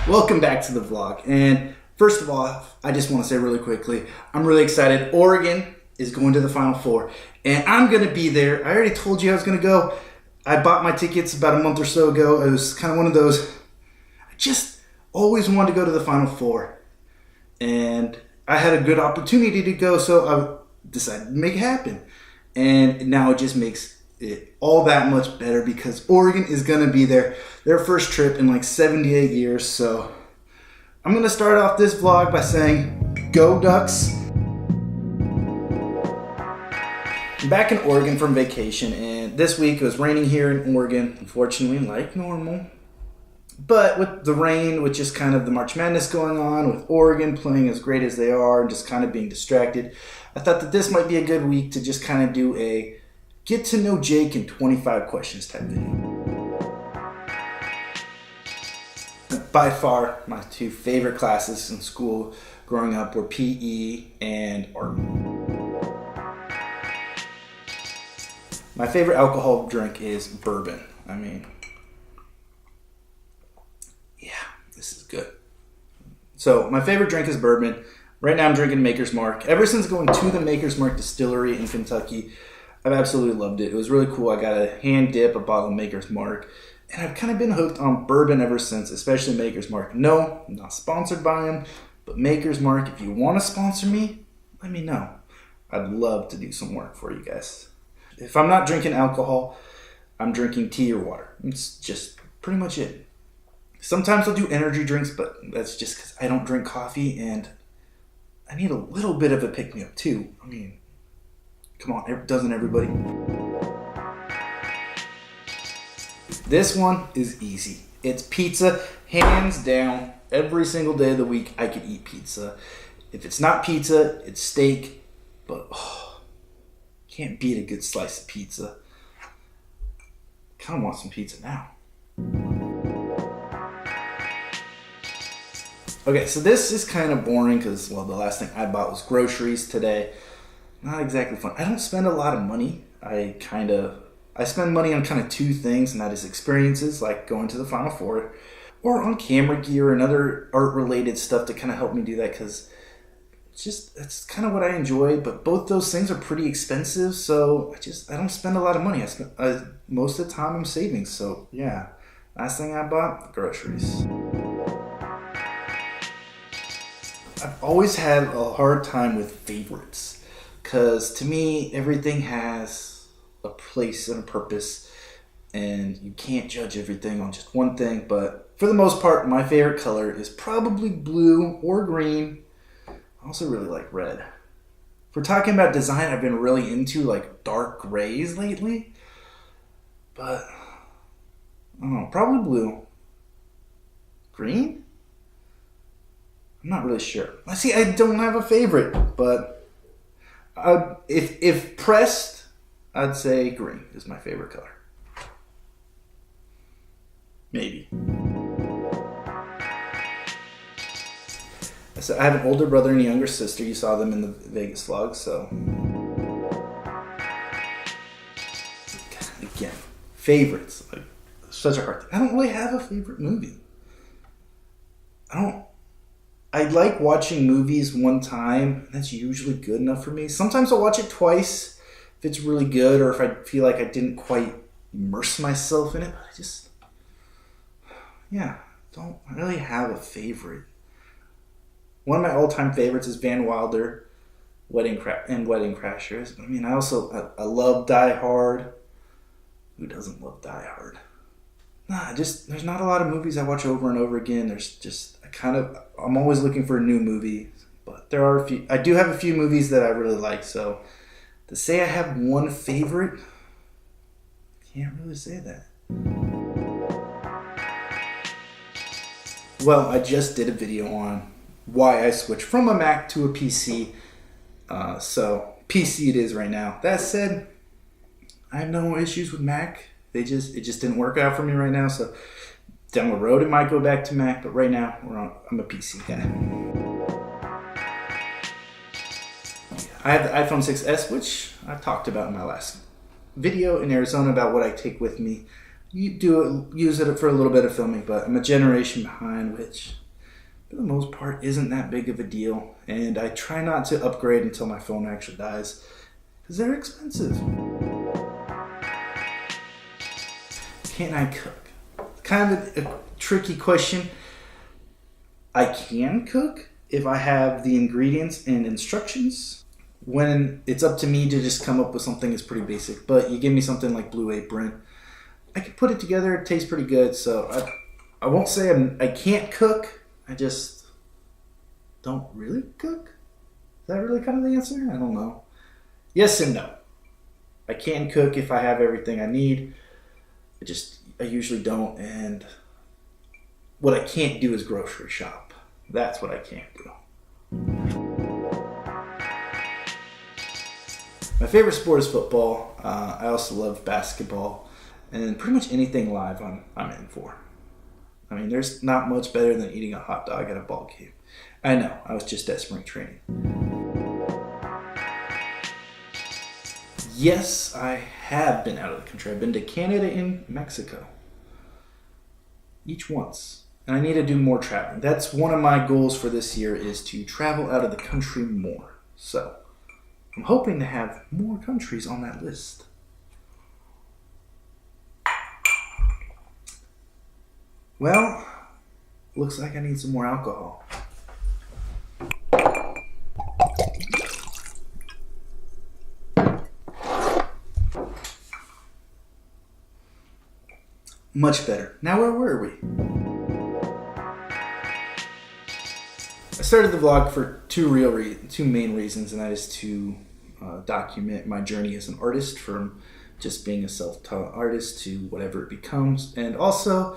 Welcome back to the vlog. And first of all, I just want to say really quickly, I'm really excited. Oregon is going to the Final Four, and I'm going to be there. I already told you I was going to go. I bought my tickets about a month or so ago. It was kind of one of those, I just always wanted to go to the Final Four. And I had a good opportunity to go, so I decided to make it happen. And now it just makes it all that much better because Oregon is going to be there. Their first trip in like 78 years. So I'm going to start off this vlog by saying, go Ducks. I'm back in Oregon from vacation, and this week it was raining here in Oregon, unfortunately, like normal. But with the rain, with just kind of the March Madness going on, with Oregon playing as great as they are and just kind of being distracted, I thought that this might be a good week to just kind of do a get to know Jake in 25 questions type video. By far, my two favorite classes in school growing up were PE and art. My favorite alcohol drink is bourbon. I mean, yeah, this is good. So my favorite drink is bourbon. Right now I'm drinking Maker's Mark. Ever since going to the Maker's Mark distillery in Kentucky, I've absolutely loved it. It was really cool. I got a hand dip, a bottle of Maker's Mark, and I've kind of been hooked on bourbon ever since, especially Maker's Mark. No, I'm not sponsored by them, but Maker's Mark, if you want to sponsor me, let me know. I'd love to do some work for you guys. If I'm not drinking alcohol, I'm drinking tea or water. It's just pretty much it. Sometimes I'll do energy drinks, but that's just because I don't drink coffee, and I need a little bit of a pick-me-up too. I mean, come on, doesn't everybody? This one is easy. It's pizza, hands down. Every single day of the week, I could eat pizza. If it's not pizza, it's steak. But can't beat a good slice of pizza. Kind of want some pizza now. Okay, so this is kind of boring because, well, the last thing I bought was groceries today. Not exactly fun. I don't spend a lot of money. I spend money on kind of two things, and that is experiences, like going to the Final Four, or on camera gear and other art-related stuff to kind of help me do that, because it's kind of what I enjoy. But both those things are pretty expensive, so I don't spend a lot of money. Most of the time I'm saving. So yeah, last thing I bought, groceries. I've always had a hard time with favorites, because to me, everything has a place and a purpose, and you can't judge everything on just one thing. But for the most part, my favorite color is probably blue or green. I also really like red. If we're talking about design, I've been really into like dark grays lately, but I don't know, probably blue. Green? I'm not really sure. I see, I don't have a favorite, but if pressed, I'd say green is my favorite color. Maybe. So I have an older brother and a younger sister. You saw them in the Vegas vlog, so. Again, favorites. Like, such a hard thing. I don't really have a favorite movie. I like watching movies one time. That's usually good enough for me. Sometimes I'll watch it twice if it's really good, or if I feel like I didn't quite immerse myself in it. But don't really have a favorite. One of my all-time favorites is Van Wilder, Wedding Crashers. I mean, I love Die Hard. Who doesn't love Die Hard? There's not a lot of movies I watch over and over again. I'm always looking for a new movie, but there are a few. I do have a few movies that I really like, so to say I have one favorite, I can't really say that. Well, I just did a video on why I switched from a Mac to a PC, so PC it is right now. That said, I have no issues with Mac. It just didn't work out for me right now, so down the road it might go back to Mac, but right now I'm a PC guy. I have the iPhone 6s, which I've talked about in my last video in Arizona about what I take with me. use it for a little bit of filming, but I'm a generation behind, which for the most part isn't that big of a deal. And I try not to upgrade until my phone actually dies, because they're expensive. Can I cook? Kind of a tricky question. I can cook if I have the ingredients and instructions. When it's up to me to just come up with something that's pretty basic, but you give me something like Blue Apron, I can put it together. It tastes pretty good. So I won't say I can't cook. I just don't really cook. Is that really kind of the answer? I don't know. Yes and no. I can cook if I have everything I need. I usually don't. And what I can't do is grocery shop. That's what I can't do. My favorite sport is football. I also love basketball. And pretty much anything live I'm in for. I mean, there's not much better than eating a hot dog at a ball game. I know, I was just at spring training. Yes, I have been out of the country. I've been to Canada and Mexico. Each once. And I need to do more traveling. That's one of my goals for this year, is to travel out of the country more. So, I'm hoping to have more countries on that list. Well, looks like I need some more alcohol. Much better. Now where were we? I started the vlog for two main reasons, and that is to document my journey as an artist, from just being a self-taught artist to whatever it becomes, and also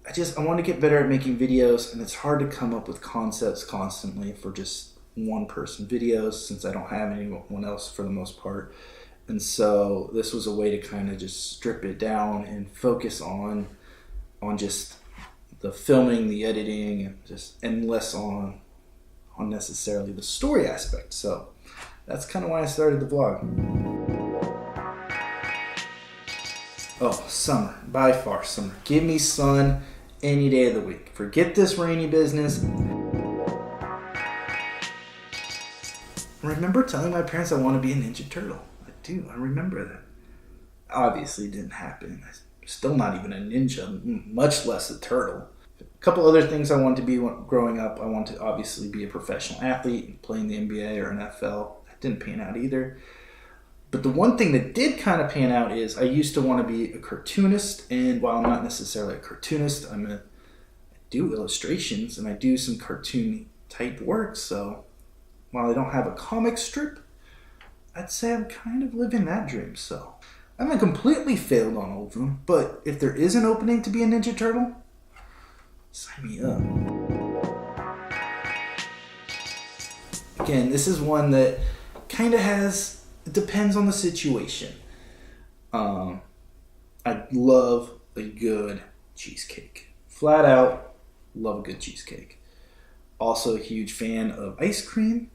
I want to get better at making videos, and it's hard to come up with concepts constantly for just one-person videos since I don't have anyone else for the most part. And so this was a way to kind of just strip it down and focus on just the filming, the editing, and less on necessarily the story aspect. So that's kind of why I started the vlog. Oh, summer. By far summer. Give me sun any day of the week. Forget this rainy business. I remember telling my parents I want to be a Ninja Turtle. I do. I remember that. Obviously it didn't happen. I'm still not even a ninja, much less a turtle. A couple other things I wanted to be growing up. I wanted to obviously be a professional athlete, playing the NBA or NFL. That didn't pan out either. But the one thing that did kind of pan out is I used to want to be a cartoonist, and while I'm not necessarily a cartoonist, I do illustrations and I do some cartoon type work. So while I don't have a comic strip, I'd say I'm kind of living that dream. So I haven't completely failed on all of them, but if there is an opening to be a Ninja Turtle, sign me up. Again, this is one that kind of it depends on the situation. I love a good cheesecake. Flat out, love a good cheesecake. Also a huge fan of ice cream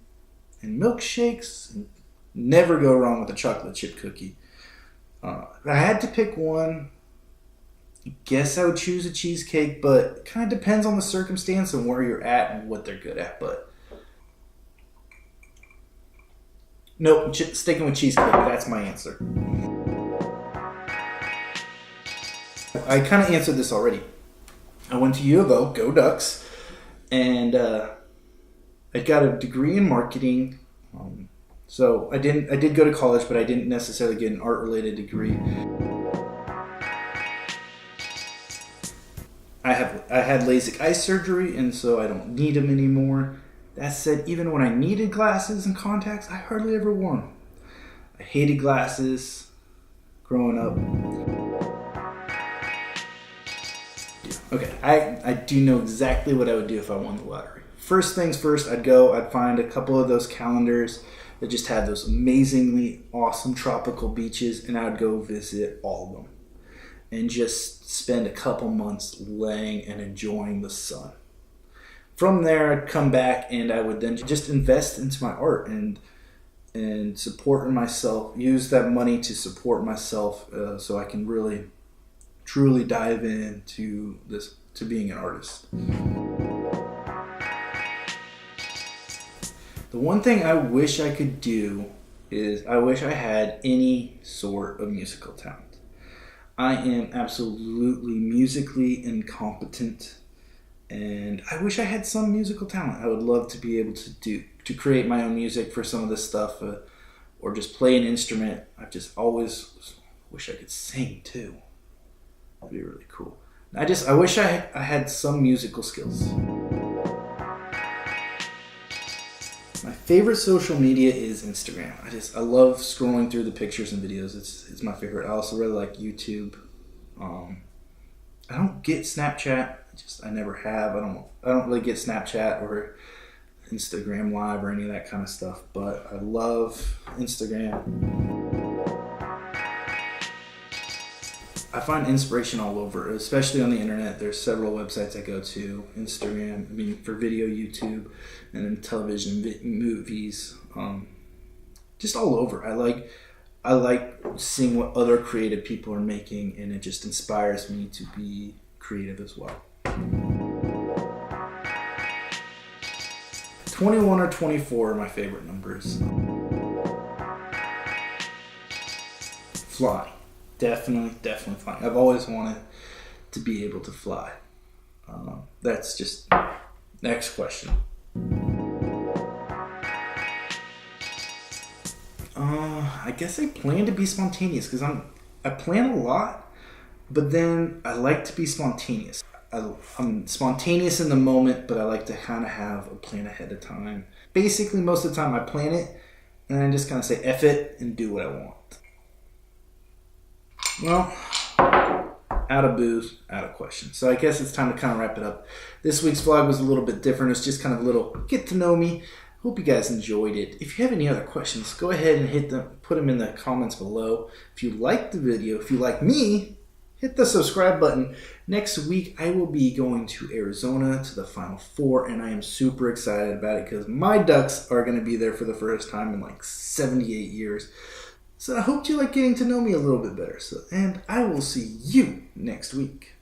and milkshakes. And never go wrong with a chocolate chip cookie. If I had to pick one, I guess I would choose a cheesecake, but it kind of depends on the circumstance and where you're at and what they're good at. But nope, sticking with cheesecake, that's my answer. I kind of answered this already. I went to U of O, go Ducks, and I got a degree in marketing. So I did go to college, but I didn't necessarily get an art-related degree. I had LASIK eye surgery, and so I don't need them anymore. That said, even when I needed glasses and contacts, I hardly ever wore them. I hated glasses growing up. Okay, I do know exactly what I would do if I won the lottery. First things first, I'd find a couple of those calendars that just had those amazingly awesome tropical beaches, and I would go visit all of them and just spend a couple months laying and enjoying the sun. From there, I'd come back and I would then just invest into my art and support myself, use that money to support myself so I can really truly dive into this, to being an artist. The one thing I wish I could do is I wish I had any sort of musical talent. I am absolutely musically incompetent, and I wish I had some musical talent. I would love to be able to create my own music for some of this stuff, or just play an instrument. I just always wish I could sing too. That'd be really cool. I wish I had some musical skills. My favorite social media is Instagram. I love scrolling through the pictures and videos. It's my favorite. I also really like YouTube. I don't get Snapchat. I never have. I don't really get Snapchat or Instagram Live or any of that kind of stuff. But I love Instagram. I find inspiration all over, especially on the internet. There's several websites I go to. Instagram, for video, YouTube, and then television, movies, just all over. I like seeing what other creative people are making, and it just inspires me to be creative as well. 21 or 24 are my favorite numbers. Fly. Definitely flying. I've always wanted to be able to fly. That's just next question. I guess I plan to be spontaneous because I plan a lot, but then I like to be spontaneous. I'm spontaneous in the moment, but I like to kind of have a plan ahead of time. Basically, most of the time I plan it, and I just kind of say F it and do what I want. Well, out of booze, out of questions. So I guess it's time to kind of wrap it up. This week's vlog was a little bit different. It's just kind of a little get to know me. Hope you guys enjoyed it. If you have any other questions, go ahead and put them in the comments below. If you liked the video, if you like me, hit the subscribe button. Next week, I will be going to Arizona to the Final Four, and I am super excited about it because my Ducks are going to be there for the first time in like 78 years. So I hope you like getting to know me a little bit better. And I will see you next week.